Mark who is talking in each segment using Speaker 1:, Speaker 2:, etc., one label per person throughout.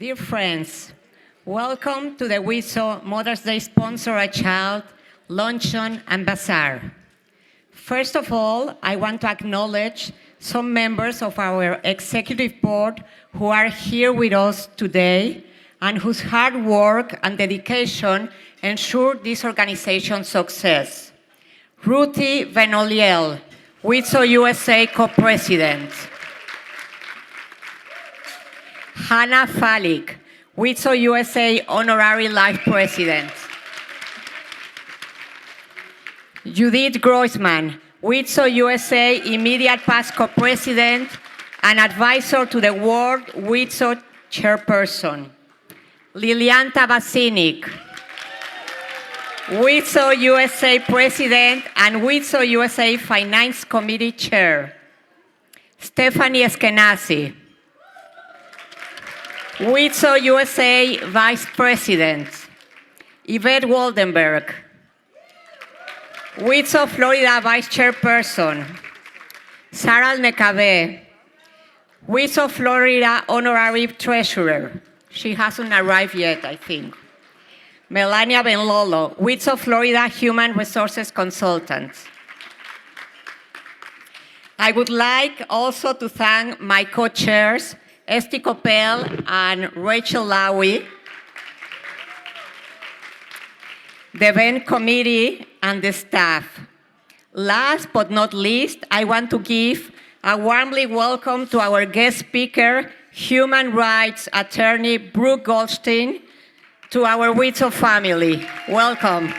Speaker 1: Dear friends, welcome to the WISO Mother's Day Sponsor a Child, Luncheon and Bazaar. First of all, I want to acknowledge some members of our executive board who are here with us today and whose hard work and dedication ensure this organization's success. Ruthie Benoliel, WISO USA co-president. Hannah Falik, WISO USA Honorary Life President. Judith Groisman, WISO USA Immediate Past Co-President and Advisor to the World WISO Chairperson. Lilian Tabasinik, WISO USA President and WISO USA Finance Committee Chair. Stephanie Eskenazi, WISO USA Vice President. Yvette Waldenberg, WISO Florida Vice Chairperson. Sarah Nekabe, WISO Florida Honorary Treasurer. She hasn't arrived yet, I think. Melania Benlolo, WISO Florida Human Resources Consultant. I would like also to thank my co-chairs, Esti Coppel and Rachel Lowy, the event committee and the staff. Last but not least, I want to give a warmly welcome to our guest speaker, human rights attorney Brooke Goldstein, to our WISO family. Welcome.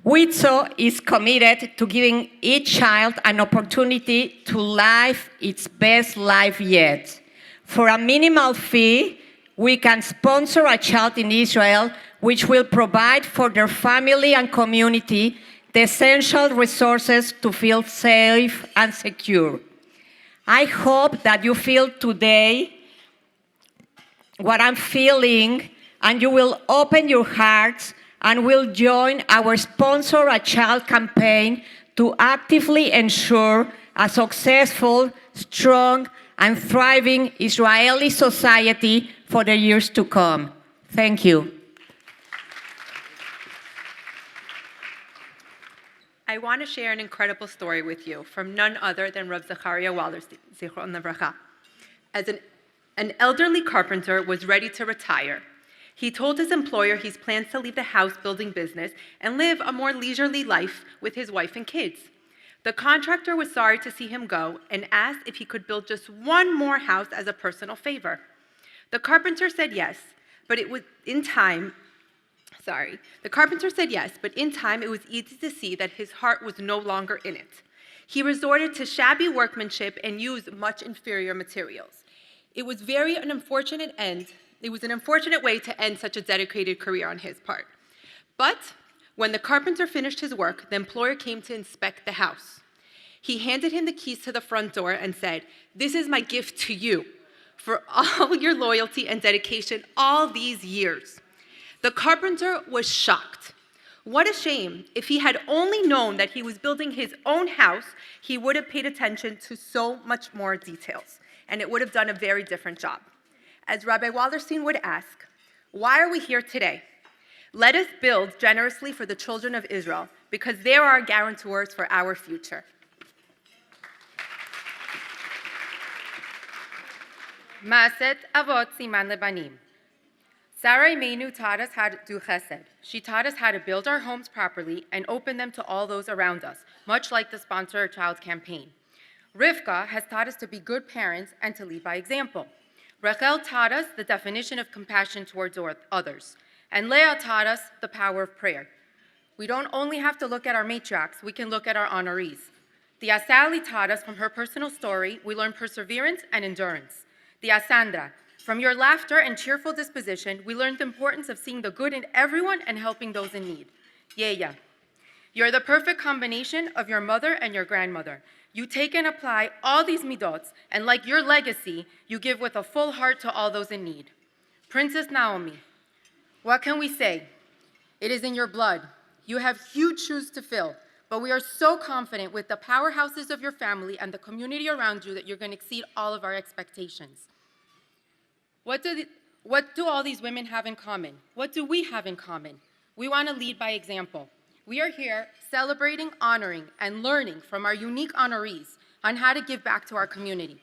Speaker 1: WISO is committed to giving each child an opportunity to live its best life yet. For a minimal fee, we can sponsor a child in Israel, which will provide for their family and community the essential resources to feel safe and secure. I hope that you feel today what I'm feeling, and you will open your hearts and will join our Sponsor a Child campaign to actively ensure a successful, strong, and thriving Israeli society for the years to come. Thank you.
Speaker 2: I want to share an incredible story with you from none other than Rav Zachariah Wallerstein, Zichron Livracha. As an elderly carpenter was ready to retire, he told his employer he plans to leave the house building business and live a more leisurely life with his wife and kids. The contractor was sorry to see him go and asked if he could build just one more house as a personal favor. The carpenter said yes, but it was in time. The carpenter said yes, but in time it was easy to see that his heart was no longer in it. He resorted to shabby workmanship and used much inferior materials. It was an unfortunate way to end such a dedicated career on his part. But when the carpenter finished his work, the employer came to inspect the house. He handed him the keys to the front door and said, "This is my gift to you for all your loyalty and dedication all these years." The carpenter was shocked. What a shame. If he had only known that he was building his own house, he would have paid attention to so much more details, and it would have done a very different job. As Rabbi Wallerstein would ask, why are we here today? Let us build generously for the children of Israel, because they are our guarantors for our future.
Speaker 3: Maaset Avot Siman Lebanim. Sarah Imeinu taught us how to do chesed. She taught us how to build our homes properly and open them to all those around us, much like the Sponsor a Child campaign. Rivka has taught us to be good parents and to lead by example. Rachel taught us the definition of compassion towards others. And Leah taught us the power of prayer. We don't only have to look at our matriarchs, we can look at our honorees. The Asali taught us from her personal story, we learn perseverance and endurance. The Sandra, from your laughter and cheerful disposition, we learned the importance of seeing the good in everyone and helping those in need. Yeya, you're the perfect combination of your mother and your grandmother. You take and apply all these midots, and like your legacy, you give with a full heart to all those in need. Princess Naomi, what can we say? It is in your blood. You have huge shoes to fill, but we are so confident with the powerhouses of your family and the community around you that you're going to exceed all of our expectations. What do all these women have in common? What do we have in common? We want to lead by example. We are here celebrating, honoring, and learning from our unique honorees on how to give back to our community.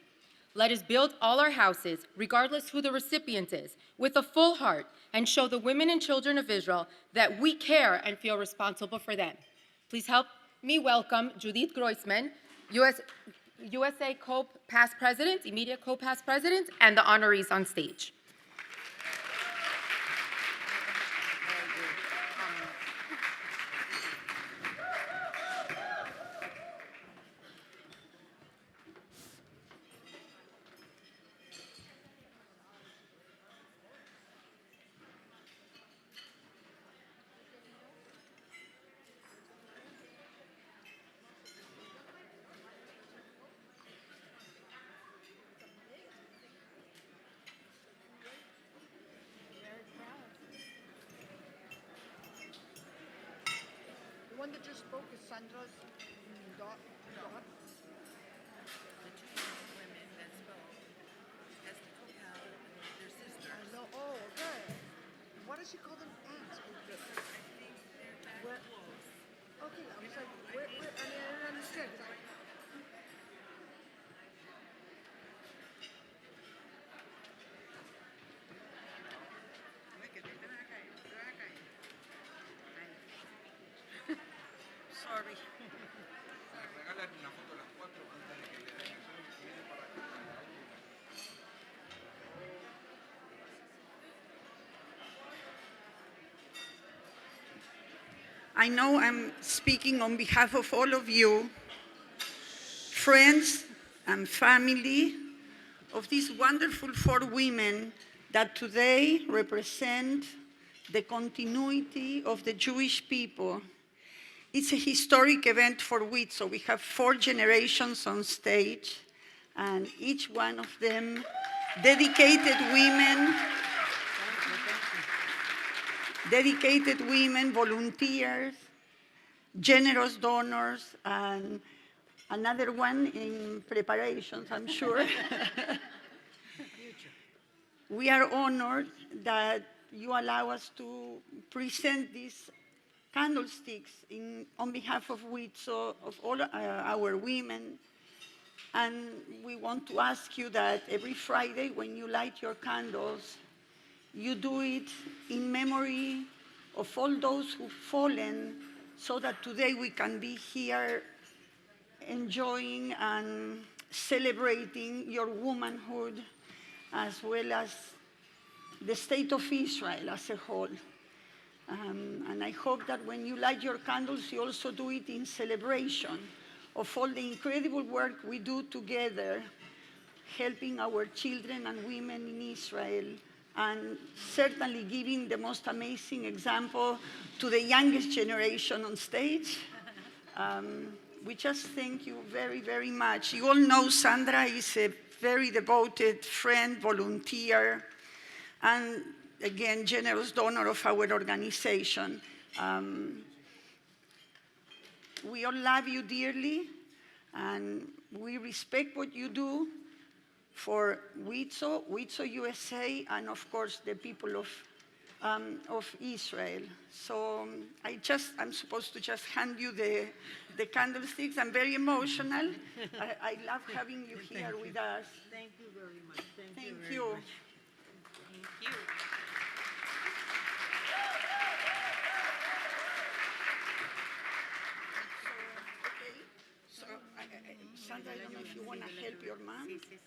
Speaker 3: Let us build all our houses, regardless who the recipient is, with a full heart and show the women and children of Israel that we care and feel responsible for them. Please help me welcome Judith Groisman, USA co-past president, immediate co-past president, and the honorees on stage.
Speaker 4: The one that just spoke is Sandra's daughter.
Speaker 5: The two young women that spoke, Esther Kaplan and their sisters.
Speaker 4: No, oh, okay. Why does she call them aunts?
Speaker 5: I think they're that
Speaker 4: Where-
Speaker 5: close.
Speaker 4: Okay, I was like, where, I mean, I don't understand.
Speaker 5: Sorry.
Speaker 6: Regalan una foto a las 4 antes de que le den el sol y viene para acá.
Speaker 7: I know I'm speaking on behalf of all of you, friends and family of these wonderful 4 women that today represent the continuity of the Jewish people. It's a historic event for WITSO. We have 4 generations on stage, and each one of them dedicated women, volunteers, generous donors, and another one in preparations, I'm sure. We are honored that you allow us to present these candlesticks on behalf of WITSO, of all our women. And we want to ask you that every Friday when you light your candles, you do it in memory of all those who've fallen, so that today we can be here enjoying and celebrating your womanhood, as well as the state of Israel as a whole. And I hope that when you light your candles, you also do it in celebration of all the incredible work we do together, helping our children and women in Israel, and certainly giving the most amazing example to the youngest generation on stage. We just thank you very, very much. You all know Sandra is a very devoted friend, volunteer, and again, generous donor of our organization. We all love you dearly, and we respect what you do for WITSO USA, and of course the people of Israel. So I'm supposed to just hand you the candlesticks. I'm very emotional. I love having you here with us.
Speaker 5: Thank you very much.
Speaker 7: Thank you.
Speaker 5: Thank you.
Speaker 7: So, Sandra, I don't know if you want to help your mom.
Speaker 5: Sí, sí, sí.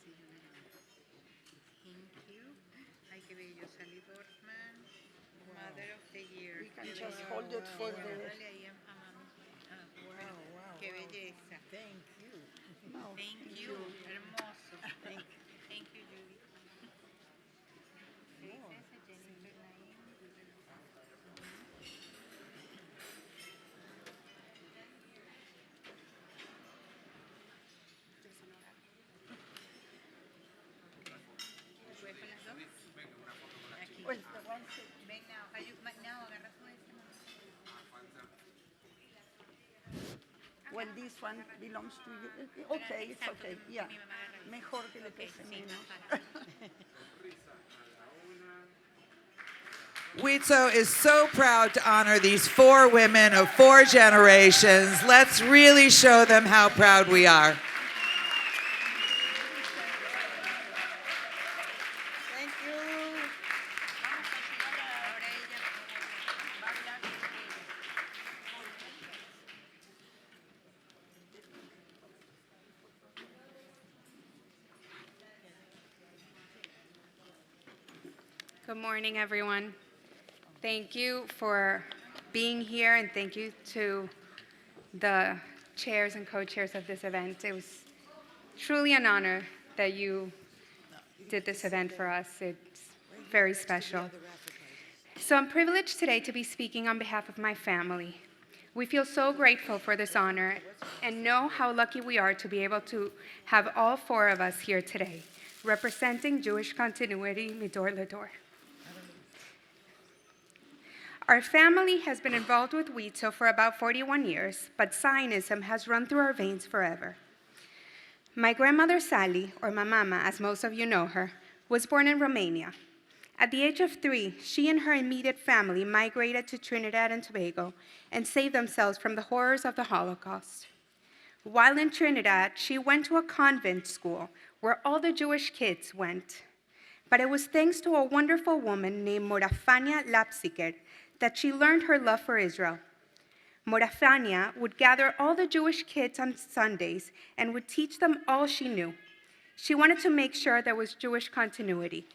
Speaker 5: Thank you. Ay, qué bello. Sally Dorfman, Mother of the Year.
Speaker 7: We can
Speaker 5: Qué
Speaker 7: just
Speaker 5: bello.
Speaker 7: hold it for
Speaker 5: Dale
Speaker 7: the...
Speaker 5: ahí a mami. Wow. Qué belleza. Thank you.
Speaker 7: No,
Speaker 5: Thank you. Hermoso. Thank you, Judy. Princess Jennifer Naim. ¿Puedes con las dos? Aquí.
Speaker 7: Well, the ones
Speaker 5: Ven, now, agarra tú ese.
Speaker 7: Well, this one belongs to you. Okay, it's okay. Yeah. Mejor que le pese menos.
Speaker 8: Huitzo is so proud to honor these 4 women of 4 generations. Let's really show them how proud we are.
Speaker 7: Thank you.
Speaker 3: Good morning, everyone. Thank you for being here, and thank you to the chairs and co-chairs of this event. It was truly an honor that you did this event for us. It's very special. So I'm privileged today to be speaking on behalf of my family. We feel so grateful for this honor and know how lucky we are to be able to have all 4 of us here today, representing Jewish continuity midor ledor. Our family has been involved with Huitzo for about 41 years, but Zionism has run through our veins forever. My grandmother Sally, or my mama, as most of you know her, was born in Romania. At the age of 3, she and her immediate family migrated to Trinidad and Tobago and saved themselves from the horrors of the Holocaust. While in Trinidad, she went to a convent school where all the Jewish kids went. But it was thanks to a wonderful woman named Morafania Lapsiker that she learned her love for Israel. Morafania would gather all the Jewish kids on Sundays and would teach them all she knew. She wanted to make sure there was Jewish continuity.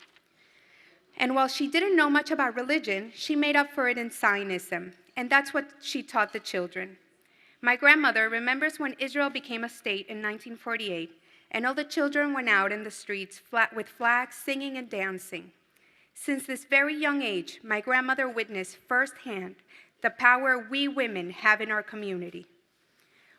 Speaker 3: And while she didn't know much about religion, she made up for it in Zionism, and that's what she taught the children. My grandmother remembers when Israel became a state in 1948, and all the children went out in the streets with flags, singing and dancing. Since this very young age, my grandmother witnessed firsthand the power we women have in our community.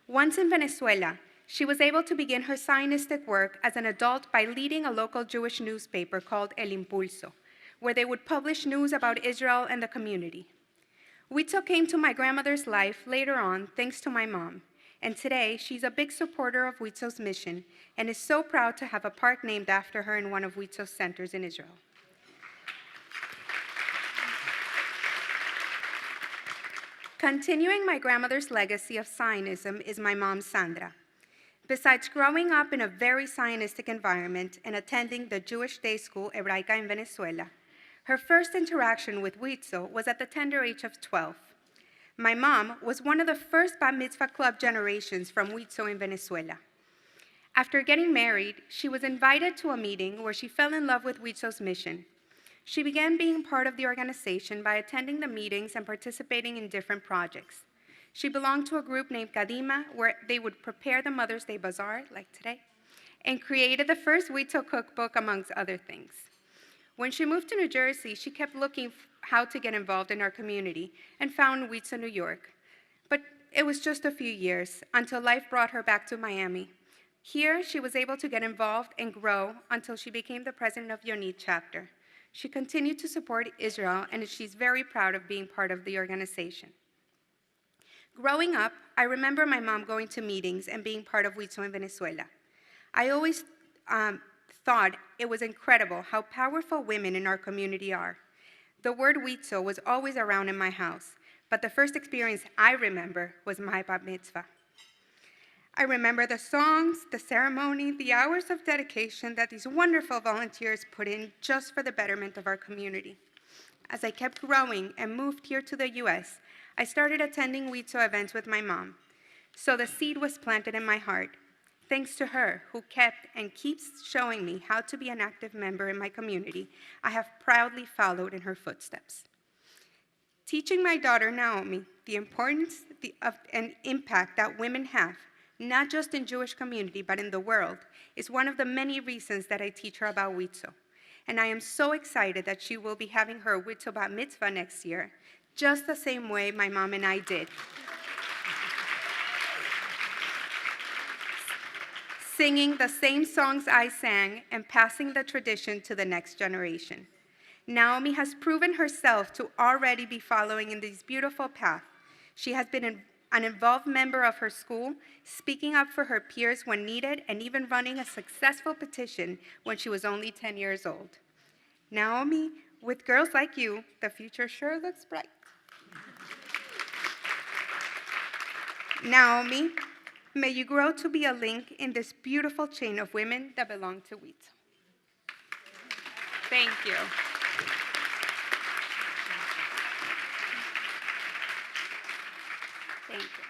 Speaker 3: Once in Venezuela, she was able to begin her Zionistic work as an adult by leading a local Jewish newspaper called El Impulso, where they would publish news about Israel and the community. Huitzo came to my grandmother's life later on thanks to my mom, and today she's a big supporter of Huitzo's mission and is so proud to have a park named after her in one of Huitzo's centers in Israel. Continuing my grandmother's legacy of Zionism is my mom, Sandra. Besides growing up in a very Zionistic environment and attending the Jewish day school Hebraica in Venezuela, her first interaction with Huitzo was at the tender age of 12. My mom was one of the first Bat Mitzvah Club generations from Huitzo in Venezuela. After getting married, she was invited to a meeting where she fell in love with Huitzo's mission. She began being part of the organization by attending the meetings and participating in different projects. She belonged to a group named Kadima, where they would prepare the Mother's Day Bazaar, like today, and created the first Huitzo cookbook, amongst other things. When she moved to New Jersey, she kept looking how to get involved in our community and found Huitzo, New York. But it was just a few years until life brought her back to Miami. Here, she was able to get involved and grow until she became the president of Yonit chapter. She continued to support Israel, and she's very proud of being part of the organization. Growing up, I remember my mom going to meetings and being part of Huitzo in Venezuela. I always thought it was incredible how powerful women in our community are. The word Huitzo was always around in my house, but the first experience I remember was my bat mitzvah. I remember the songs, the ceremony, the hours of dedication that these wonderful volunteers put in just for the betterment of our community. As I kept growing and moved here to the US, I started attending Huitzo events with my mom. So the seed was planted in my heart. Thanks to her, who kept and keeps showing me how to be an active member in my community, I have proudly followed in her footsteps. Teaching my daughter Naomi the importance and impact that women have, not just in Jewish community, but in the world, is one of the many reasons that I teach her about Huitzo. And I am so excited that she will be having her Huitzo bat mitzvah next year, just the same way my mom and I did. Singing the same songs I sang and passing the tradition to the next generation. Naomi has proven herself to already be following in this beautiful path. She has been
Speaker 9: an involved member of her school, speaking up for her peers when needed, and even running a successful petition when she was only 10 years old. Naomi, with girls like you, the future sure looks bright. Naomi, may you grow to be a link in this beautiful chain of women that belong to WITSO. Thank you. Thank you.